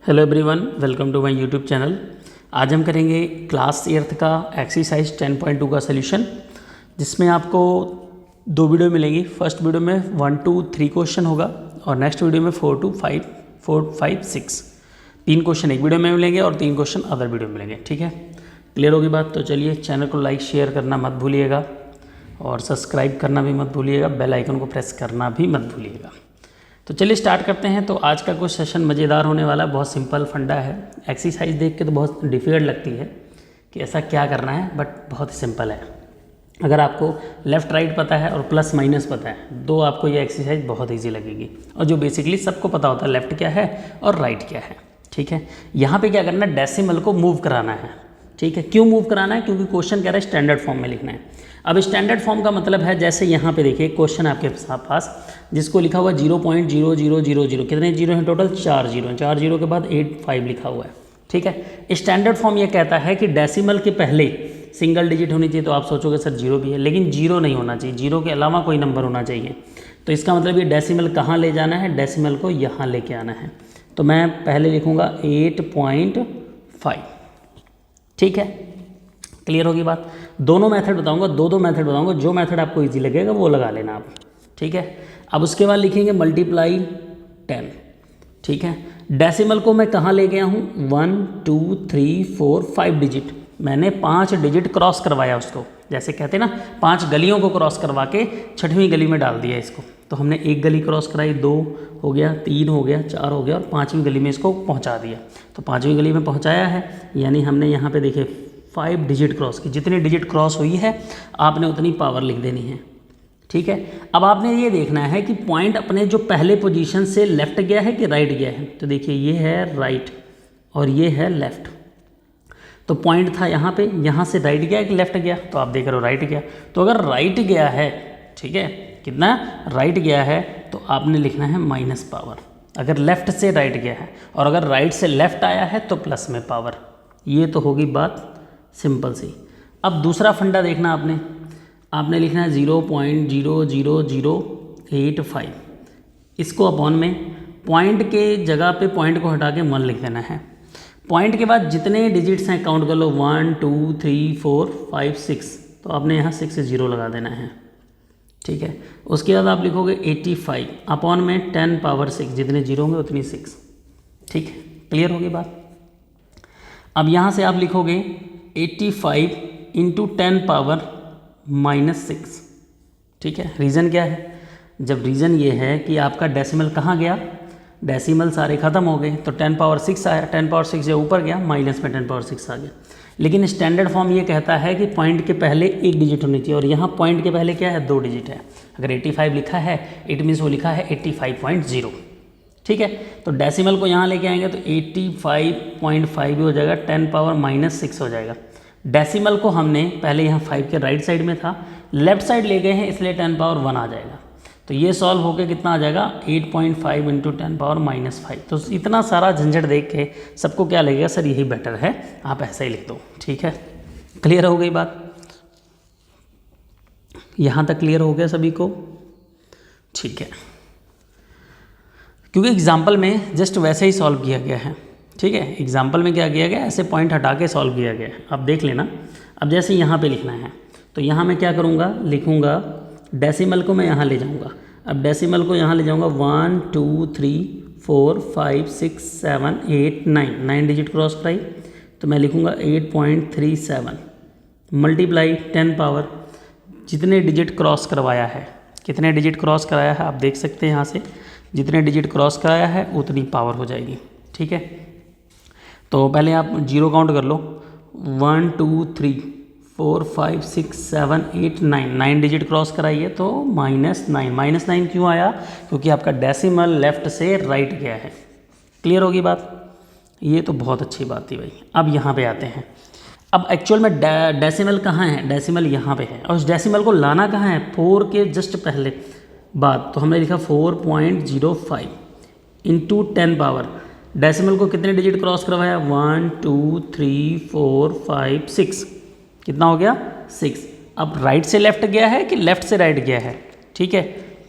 Hello everyone, welcome to my YouTube channel. आज हम करेंगे क्लास 8th का एक्सरसाइज 10.2 का सलूशन, जिसमें आपको दो वीडियो मिलेंगी। फर्स्ट वीडियो में 1 to 3 क्वेश्चन होगा और नेक्स्ट वीडियो में 4 to 5 6 तीन क्वेश्चन एक वीडियो में मिलेंगे और 3 क्वेश्चन अदर वीडियो में मिलेंगे। ठीक है, क्लियर होगी बात? तो चलिए, चैनल को लाइक शेयर करना मत भूलिएगा और सब्सक्राइब करना भी मत भूलिएगा, बेल आइकन को प्रेस करना भी मत भूलिएगा। तो चलिए स्टार्ट करते हैं। तो आज का कुछ सेशन मज़ेदार होने वाला है। बहुत सिंपल फंडा है। एक्सरसाइज देख के तो बहुत डिफिकल्ट लगती है कि ऐसा क्या करना है, बट बहुत ही सिंपल है। अगर आपको लेफ़्ट राइट पता है और प्लस माइनस पता है तो आपको ये एक्सरसाइज बहुत ईजी लगेगी, और जो बेसिकली सबको पता होता है लेफ़्ट क्या है और राइट क्या है। ठीक है, यहाँ पे क्या करना है, डेसिमल को मूव कराना है। ठीक है, क्यों मूव कराना है? क्योंकि क्वेश्चन कह रहा है स्टैंडर्ड फॉर्म में लिखना है। अब स्टैंडर्ड फॉर्म का मतलब है, जैसे यहाँ पे देखिए क्वेश्चन आपके पास जिसको लिखा हुआ 0.0000, कितने जीरो हैं टोटल? 4 जीरो हैं। 4 जीरो के बाद 85 लिखा हुआ है। ठीक है, स्टैंडर्ड फॉर्म ये कहता है कि डेसिमल के पहले सिंगल डिजिट होनी चाहिए। तो आप सोचोगे सर जीरो भी है, लेकिन जीरो नहीं होना चाहिए, जीरो के अलावा कोई नंबर होना चाहिए। तो इसका मतलब ये डेसिमल कहाँ ले जाना है? डेसिमल को यहाँ लेके आना है। तो मैं पहले लिखूँगा 8.5। ठीक है, क्लियर होगी बात? दोनों मेथड बताऊंगा, दो मेथड बताऊंगा, जो मेथड आपको इजी लगेगा वो लगा लेना आप। ठीक है, अब उसके बाद लिखेंगे मल्टीप्लाई 10। ठीक है, डेसिमल को मैं कहाँ ले गया हूँ? 1 2 3 4 5 डिजिट। मैंने 5 डिजिट क्रॉस करवाया उसको, जैसे कहते हैं ना 5 गलियों को क्रॉस करवा के 6वीं गली में डाल दिया इसको। तो हमने एक गली क्रॉस कराई, 2 हो गया, 3 हो गया, 4 हो गया और 5वीं गली में इसको पहुँचा दिया। तो 5वीं गली में पहुँचाया है, यानी हमने यहाँ पे देखिए 5 डिजिट क्रॉस की। जितनी डिजिट क्रॉस हुई है आपने उतनी पावर लिख देनी है। ठीक है, अब आपने ये देखना है कि पॉइंट अपने जो पहले पोजीशन से लेफ्ट गया है कि राइट गया है। तो देखिए ये है राइट और ये है लेफ्ट। तो पॉइंट था यहाँ पे, यहाँ से राइट गया कि लेफ्ट गया? तो आप देख रहे हो राइट गया। तो अगर राइट गया है, ठीक है, कितना राइट गया है, तो आपने लिखना है माइनस पावर। अगर लेफ्ट से राइट गया है और अगर राइट से लेफ्ट आया है तो प्लस में पावर। ये तो होगी बात सिंपल सी। अब दूसरा फंडा देखना आपने लिखना है 0.00085। इसको अपॉन में पॉइंट के जगह पे पॉइंट को हटा के 1 लिख देना है। पॉइंट के बाद जितने डिजिट्स हैं काउंट कर लो, 1 2 3 4 5 6। तो आपने यहाँ 6 0 लगा देना है। ठीक है, उसके बाद आप लिखोगे 85 अपॉन में 10 पावर 6। जितने जीरो होंगे उतनी 6। ठीक है, क्लियर होगी बात? अब यहाँ से आप लिखोगे 85 इंटू 10 पावर -6। ठीक है, रीज़न क्या है? जब रीज़न ये है कि आपका डेसिमल कहाँ गया, डेसिमल सारे ख़त्म हो गए, तो 10 पावर 6 आया। 10 पावर 6 जो ऊपर गया माइनस में 10 पावर 6 आ गया। लेकिन स्टैंडर्ड फॉर्म ये कहता है कि पॉइंट के पहले एक डिजिट होनी चाहिए, और यहाँ पॉइंट के पहले क्या है? 2 डिजिट है। अगर 85 लिखा है इट मीन्स वो लिखा है 85.0। ठीक है, तो डेसिमल को यहाँ लेके आएंगे तो 85.5 भी हो जाएगा, 10 पावर -6 हो जाएगा। डेसिमल को हमने पहले यहाँ 5 के राइट साइड में था, लेफ्ट साइड ले गए हैं, इसलिए 10 पावर 1 आ जाएगा। तो ये सॉल्व होकर कितना आ जाएगा? 8.5 इंटू 10 पावर -5। तो इतना सारा झंझट देख के सबको क्या लगेगा, सर यही बेटर है, आप ऐसा ही लिख दो। ठीक है, क्लियर हो गई बात? यहाँ तक क्लियर हो गया सभी को? ठीक है, क्योंकि एग्जाम्पल में जस्ट वैसे ही सॉल्व किया गया है। ठीक है, एग्जाम्पल में क्या किया गया, ऐसे पॉइंट हटा के सॉल्व किया गया है। आप देख लेना। अब जैसे यहाँ पे लिखना है तो यहाँ मैं क्या करूँगा, लिखूँगा डेसिमल को मैं यहाँ ले जाऊँगा। अब डेसिमल को यहाँ ले जाऊँगा 1 2 3 4 5 6 7 8 9 डिजिट क्रॉस कराई, तो मैं लिखूँगा 8.37 मल्टीप्लाई 10 पावर जितने डिजिट क्रॉस करवाया है। कितने डिजिट क्रॉस कराया है आप देख सकते हैं यहाँ से, जितने डिजिट क्रॉस कराया है उतनी पावर हो जाएगी। ठीक है, तो पहले आप जीरो काउंट कर लो, 1 2 3 4 5 6 7 8 9 डिजिट क्रॉस कराइए तो -9 क्यों आया? क्योंकि आपका डेसिमल लेफ्ट से राइट गया है। क्लियर होगी बात? ये तो बहुत अच्छी बात थी भाई। अब यहाँ पे आते हैं। अब एक्चुअल में डेसिमल कहाँ है? डेसिमल यहाँ पे है, और उस डेसिमल को लाना कहाँ है? 4 के जस्ट पहले बाद। तो हमने लिखा 4.05 इंटू 10 पावर। डेसिमल को कितने डिजिट क्रॉस करवाया? 1 2 3 4 5 6। कितना हो गया? 6। अब राइट से लेफ्ट गया है कि लेफ्ट से राइट गया है? ठीक है,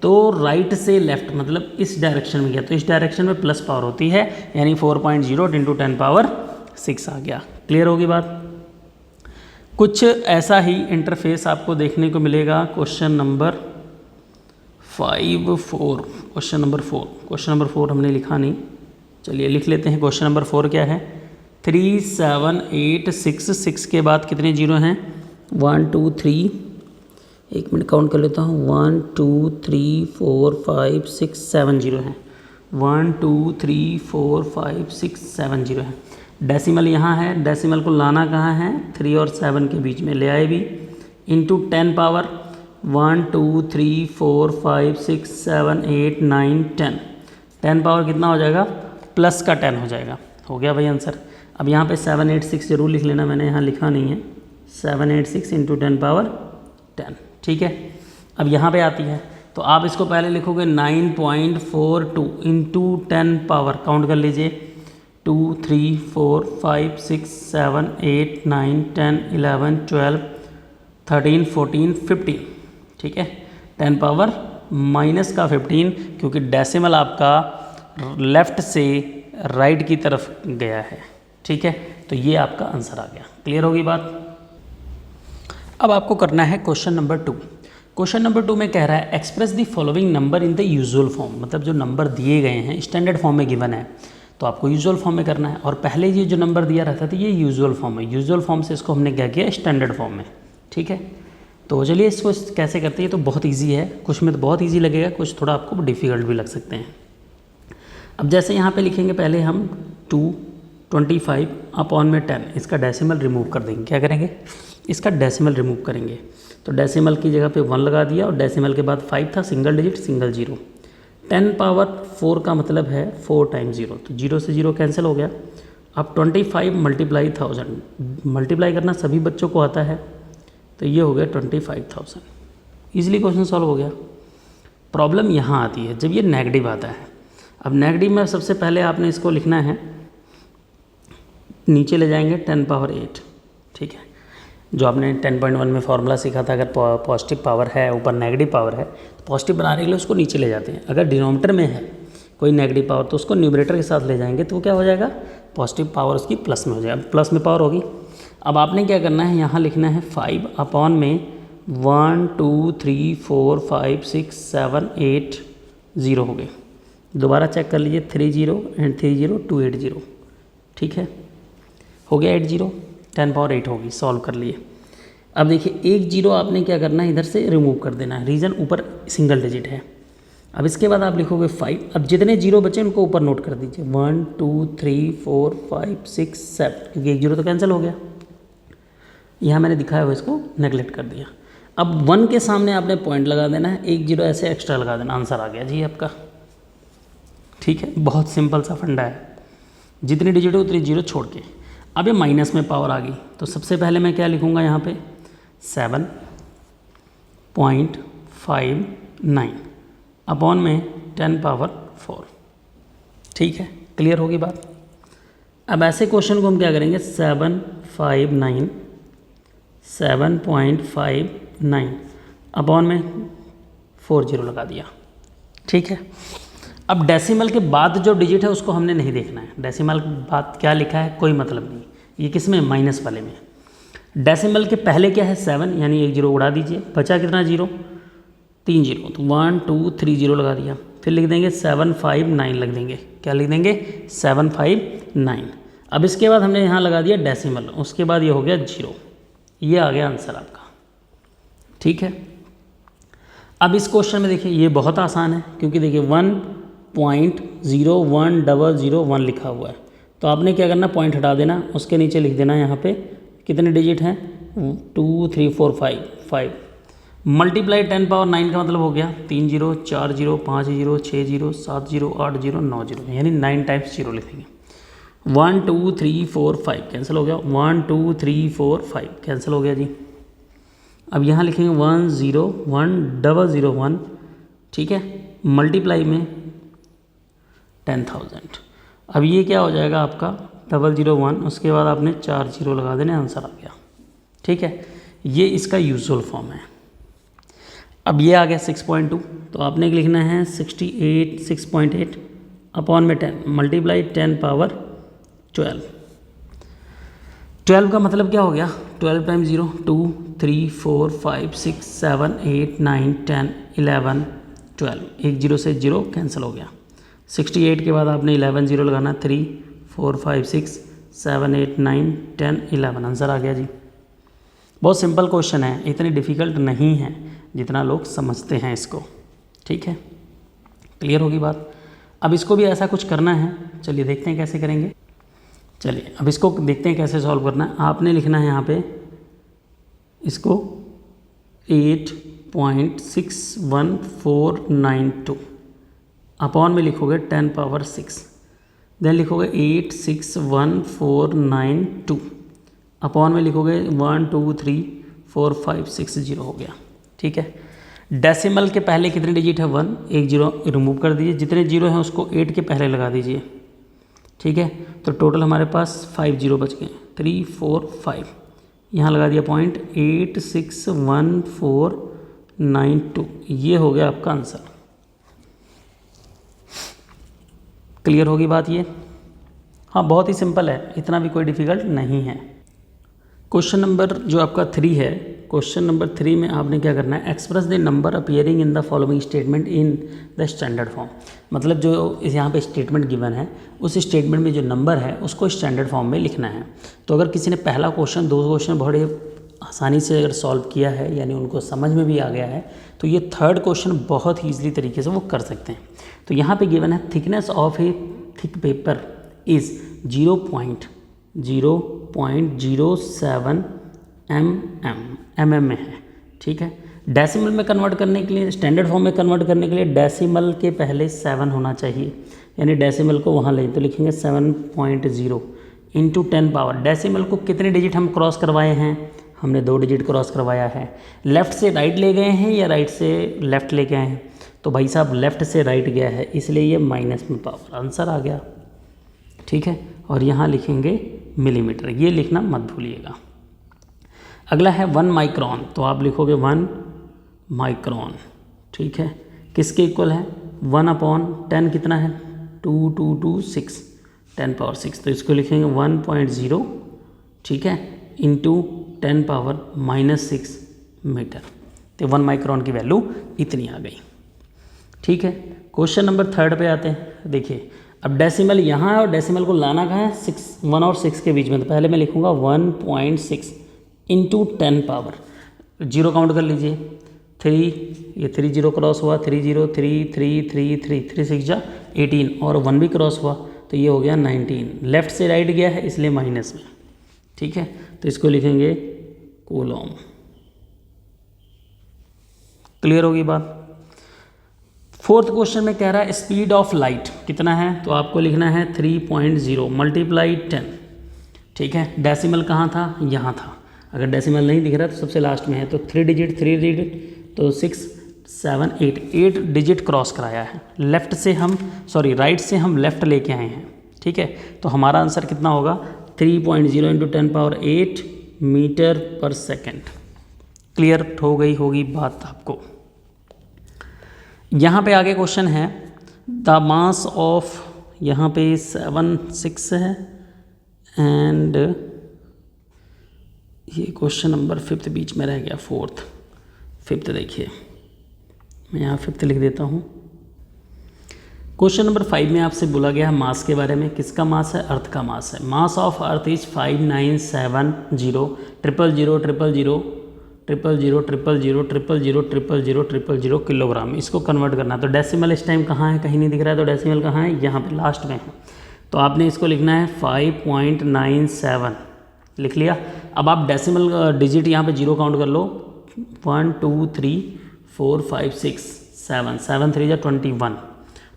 तो राइट से लेफ्ट मतलब इस डायरेक्शन में गया, तो इस डायरेक्शन में प्लस पावर होती है, यानी 4.0 इंटू 10⁻6 आ गया। क्लियर होगी बात। कुछ ऐसा ही इंटरफेस आपको देखने को मिलेगा क्वेश्चन नंबर 4। क्वेश्चन नंबर 4 हमने लिखा नहीं, चलिए लिख लेते हैं। क्वेश्चन नंबर 4 क्या है, 3 7 8 6 6 के बाद कितने जीरो हैं, 1 2 3, एक मिनट काउंट कर लेता हूँ, 1 2 3 4 5 6 7 जीरो हैं, 1 2 3 4 5 6 7 जीरो हैं। डेसिमल यहाँ है, डेसिमल को लाना कहाँ है, 3 और 7 के बीच में ले आए भी, इंटू 10 पावर 1 2 3 4 5 6 7 8 9 10, 10 पावर कितना हो जाएगा, प्लस का 10 हो जाएगा। हो गया भाई आंसर। अब यहाँ पे 786 जरूर लिख लेना, मैंने यहाँ लिखा नहीं है, 786 इंटू 10⁻10, ठीक है। अब यहाँ पे आती है तो आप इसको पहले लिखोगे 9.42 इंटू 10 पावर, काउंट कर लीजिए, 2 3 4 5 6 7 8 9 10 11 12 13 14 15, ठीक है। 10 पावर माइनस का 15, क्योंकि डेसिमल आपका लेफ़्ट से राइट की तरफ गया है, ठीक है। तो ये आपका आंसर आ गया। क्लियर होगी बात। अब आपको करना है क्वेश्चन नंबर 2। क्वेश्चन नंबर 2 में कह रहा है express the following number in the usual form, मतलब जो नंबर दिए गए हैं स्टैंडर्ड फॉर्म में गिवन है, तो आपको यूजुअल फॉर्म में करना है। और पहले ये जो नंबर दिया रहता था ये यूजुअल फॉर्म है, यूजुअल फॉर्म से इसको हमने क्या किया, स्टैंडर्ड फॉर्म में, ठीक है। तो चलिए इसको कैसे करते हैं, तो बहुत ईजी है, कुछ में तो बहुत ईजी लगेगा, कुछ थोड़ा आपको डिफ़िकल्ट भी लग सकते हैं। अब जैसे यहाँ पे लिखेंगे, पहले हम 225 अपॉन में 10, इसका डेसिमल रिमूव कर देंगे। क्या करेंगे, इसका डेसिमल रिमूव करेंगे। तो डेसिमल की जगह पे 1 लगा दिया, और डेसिमल के बाद 5 था, single digit single zero. 10 power 4 का मतलब है 4 टाइम्स 0, तो 0 से 0 कैंसिल हो गया। अब 25 मल्टीप्लाई 1000, मल्टीप्लाई करना सभी बच्चों को आता है, तो ये हो गया 25,000। ईजिली क्वेश्चन सॉल्व हो गया। प्रॉब्लम यहाँ आती है जब ये नेगेटिव आता है। अब नेगेटिव में सबसे पहले आपने इसको लिखना है, नीचे ले जाएंगे 10 पावर 8, ठीक है। जो आपने 10.1 में फॉर्मूला सीखा था, अगर पॉजिटिव पावर है ऊपर नेगेटिव पावर है तो पॉजिटिव बनाने के लिए उसको नीचे ले जाते हैं। अगर डिनोमिनेटर में है कोई नेगेटिव पावर तो उसको न्यूमरेटर के साथ ले जाएंगे, तो क्या हो जाएगा, पॉजिटिव पावर उसकी प्लस में हो जाएगा, प्लस में पावर होगी। अब आपने क्या करना है, यहाँ लिखना है 5 अपॉन में 1 2 3 4 5 6 7 8 0 हो गए। दोबारा चेक कर लीजिए, 30 एंड 30 280, ठीक है, हो गया 80, 10 पावर 8 होगी। सॉल्व कर लिए। अब देखिए एक जीरो आपने क्या करना है, इधर से रिमूव कर देना है, रीज़न ऊपर सिंगल डिजिट है। अब इसके बाद आप लिखोगे 5, अब जितने जीरो बचे उनको ऊपर नोट कर दीजिए, 1 2 3 4 5 6 7, क्योंकि एक जीरो तो कैंसिल हो गया, यहाँ मैंने दिखाया हुआ इसको नेगलेक्ट कर दिया। अब 1 के सामने आपने पॉइंट लगा देना है, एक जीरो ऐसे एक्स्ट्रा लगा देना, आंसर आ गया जी आपका, ठीक है। बहुत सिंपल सा फंडा है, जितनी डिजिट हो उतनी जीरो छोड़ के। अब ये माइनस में पावर आ गई, तो सबसे पहले मैं क्या लिखूँगा यहाँ पे, 7.59 अपॉन में 10 पावर 4, ठीक है। क्लियर होगी बात। अब ऐसे क्वेश्चन को हम क्या करेंगे, 7.59 अपॉन में 40 लगा दिया, ठीक है। अब डेसिमल के बाद जो डिजिट है उसको हमने नहीं देखना है, डेसिमल के बाद क्या लिखा है कोई मतलब नहीं, ये किस में, माइनस वाले में। डेसिमल के पहले क्या है 7, यानी एक जीरो उड़ा दीजिए, बचा कितना जीरो, 3 जीरो, तो 1 2 3 जीरो लगा दिया। फिर लिख देंगे 759 लिख देंगे, क्या लिख देंगे 759। अब इसके बाद हमने यहाँ लगा दिया डेसिमल, उसके बाद ये हो गया 0, ये आ गया आंसर आपका, ठीक है। अब इस क्वेश्चन में देखिए ये बहुत आसान है, क्योंकि देखिए 1.01001 लिखा हुआ है, तो आपने क्या करना, पॉइंट हटा देना, उसके नीचे लिख देना यहाँ पे कितने डिजिट हैं, 2 3 4 5 मल्टीप्लाई 10 पावर 9 का मतलब हो गया 3 0 4 0 5 0 6 0 7 0 8 0 9 0, यानी 9 टाइम्स 0 लिखेंगे। 1 2 3 4 5 कैंसिल हो गया, 1 2 3 4 5 कैंसिल हो गया जी। अब यहाँ लिखेंगे 1 0 1 0 1, ठीक है, मल्टीप्लाई में 10,000। अब ये क्या हो जाएगा आपका 001, उसके बाद आपने 4 0 लगा देने, आंसर आ गया, ठीक है। ये इसका यूजुअल फॉर्म है। अब ये आ गया 6.2, तो आपने लिखना है 68 6.8 अपॉन में 10 मल्टीप्लाई 10 पावर 12। 12 का मतलब क्या हो गया, 12 टाइम 0 2 3 4 5 6 7 8 9 10 11 12, एक जीरो से जीरो कैंसिल हो गया। 68 के बाद आपने 11 जीरो लगाना, 3 4 5 6 7 8 9 10 11, आंसर आ गया जी। बहुत सिंपल क्वेश्चन है, इतनी डिफ़िकल्ट नहीं है जितना लोग समझते हैं इसको। ठीक है, क्लियर होगी बात। अब इसको भी ऐसा कुछ करना है, चलिए देखते हैं कैसे करेंगे। चलिए अब इसको देखते हैं कैसे सॉल्व करना है। आपने लिखना है यहाँ पे इसको 8.61492 अपॉन में लिखोगे 10 पावर 6, देन लिखोगे 8611492 अपॉन में लिखोगे 1 2 3 4 5 6 0 हो गया। ठीक है, डेसिमल के पहले कितने डिजिट है 1, एक जीरो रिमूव कर दीजिए, जितने जीरो हैं उसको 8 के पहले लगा दीजिए। ठीक है, तो टोटल हमारे पास 5 जीरो बच गए, 3 4 5, यहाँ लगा दिया पॉइंट 8611492, ये हो गया आपका आंसर। क्लियर होगी बात ये। हाँ बहुत ही सिंपल है, इतना भी कोई डिफ़िकल्ट नहीं है। क्वेश्चन नंबर जो आपका 3 है, क्वेश्चन नंबर 3 में आपने क्या करना है, express the number appearing in the following statement in the standard form. मतलब जो इस यहाँ पे स्टेटमेंट गिवन है, उस स्टेटमेंट में जो नंबर है उसको स्टैंडर्ड फॉर्म में लिखना है। तो अगर किसी ने पहला क्वेश्चन, दो क्वेश्चन बड़े आसानी से अगर सॉल्व किया है, यानी उनको समझ में भी आ गया है, तो ये थर्ड क्वेश्चन बहुत ही ईजिली तरीके से वो कर सकते हैं। तो यहाँ पे गिवन है thickness of A thick paper is 0.07 mm में है। ठीक है, डेसिमल में कन्वर्ट करने के लिए, स्टैंडर्ड फॉर्म में कन्वर्ट करने के लिए डेसिमल के पहले 7 होना चाहिए, यानी डेसिमल को वहाँ ले तो लिखेंगे 7.0 इंटू 10 पावर। डेसिमल को कितने डिजिट हम क्रॉस करवाए हैं, हमने 2 डिजिट क्रॉस करवाया है। लेफ़्ट से राइट ले गए हैं या राइट से लेफ़्ट ले गए हैं, तो भाई साहब लेफ़्ट से राइट गया है, इसलिए ये माइनस में पावर, आंसर आ गया। ठीक है, और यहाँ लिखेंगे मिलीमीटर, ये लिखना मत भूलिएगा। अगला है 1 माइक्रोन, तो आप लिखोगे 1 माइक्रोन। ठीक है, किसके इक्वल है, 1/10 कितना है 2 10 पावर 6, तो इसको लिखेंगे 1.0, ठीक है, इंटू 10 पावर -6 मीटर। तो 1 माइक्रोन की वैल्यू इतनी आ गई। ठीक है, क्वेश्चन नंबर 3 पे आते हैं। देखिए अब डेसिमल यहाँ है और डेसिमल को लाना कहाँ है, 1 और 6 के बीच में, तो पहले मैं लिखूँगा 1.6 इंटू 10 पावर, जीरो काउंट कर लीजिए, 3, ये 3 जीरो क्रॉस हुआ, 3 0 3 3 3 3 3 6 जा 18, और 1 भी क्रॉस हुआ, तो ये हो गया 19। लेफ़्ट से राइट गया है इसलिए माइनस में। ठीक है, तो इसको लिखेंगे कूलॉम। क्लियर होगी बात। 4th क्वेश्चन में कह रहा है स्पीड ऑफ लाइट कितना है, तो आपको लिखना है 3.0 मल्टीप्लाई 10। ठीक है, डेसिमल कहाँ था, यहाँ था। अगर डेसिमल नहीं दिख रहा तो सबसे लास्ट में है, तो 3 डिजिट तो 6 7 8 डिजिट क्रॉस कराया है। लेफ़्ट से हम राइट से हम लेफ़्ट लेके आए हैं। ठीक है, तो हमारा आंसर कितना होगा 3.0 इंटू 10 पावर 8 मीटर पर सेकेंड। क्लियर हो गई होगी बात आपको। यहाँ पे आगे क्वेश्चन है द मास ऑफ, यहाँ पे 7 6 है, एंड ये क्वेश्चन नंबर 5th बीच में रह गया, 5th देखिए, मैं यहाँ 5th लिख देता हूँ। क्वेश्चन नंबर 5 में आपसे बोला गया है मास के बारे में। किसका मास है, अर्थ का मास है। Mass of earth is 5970 kilogram. इसको कन्वर्ट करना है, तो डेसिमल इस टाइम कहाँ है, कहीं नहीं दिख रहा है, तो डेसिमल कहाँ है, यहाँ पे लास्ट में है। तो आपने इसको लिखना है 5.97, लिख लिया। अब आप डेसिमल डिजिट यहाँ पे जीरो काउंट कर लो, 1 2 3 4 5 6 7 7 3 जा 21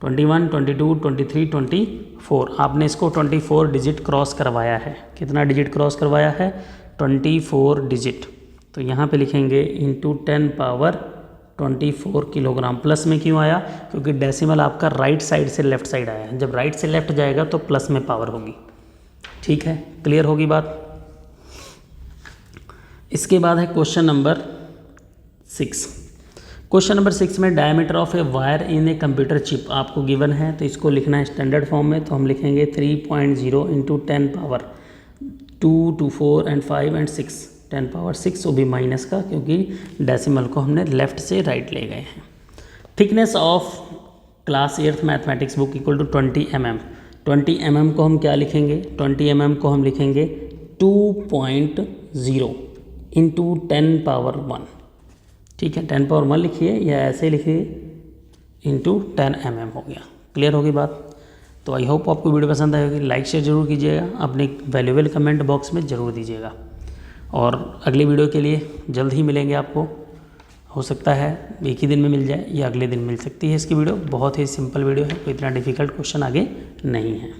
21 22 23 24। आपने इसको 24 डिजिट क्रॉस करवाया है। कितना डिजिट क्रॉस करवाया है, 24 डिजिट। तो यहाँ पे लिखेंगे इंटू 10 पावर 24 किलोग्राम। प्लस में क्यों आया, क्योंकि डेसिमल आपका राइट साइड से लेफ़्ट साइड आया है। जब राइट से लेफ़्ट जाएगा तो प्लस में पावर होगी। ठीक है, क्लियर होगी बात। इसके बाद है क्वेश्चन नंबर 6। क्वेश्चन नंबर 6 में diameter of a wire in a computer chip आपको गिवन है, तो इसको लिखना है स्टैंडर्ड फॉर्म में। तो हम लिखेंगे 3.0 into 10 power 2 to 4 and 5 and 6, 10 power 6, वो भी माइनस का क्योंकि डेसिमल को हमने लेफ्ट से राइट ले गए हैं। Thickness of class 8th mathematics book equal to 20 mm। 20 mm को हम क्या लिखेंगे, 20 mm को हम लिखेंगे 2.0 इंटू 10 पावर 1। ठीक है, 10 पावर 1 लिखिए या ऐसे लिखिए इंटू 10 mm हो गया। क्लियर होगी बात। तो आई होप आपको वीडियो पसंद आएगी। लाइक शेयर जरूर कीजिएगा, अपने वैल्यूएबल कमेंट बॉक्स में ज़रूर दीजिएगा। और अगली वीडियो के लिए जल्द ही मिलेंगे आपको। हो सकता है एक ही दिन में मिल जाए या अगले दिन मिल सकती है इसकी वीडियो। बहुत ही सिंपल वीडियो है, कोई इतना डिफिकल्ट क्वेश्चन आगे नहीं है।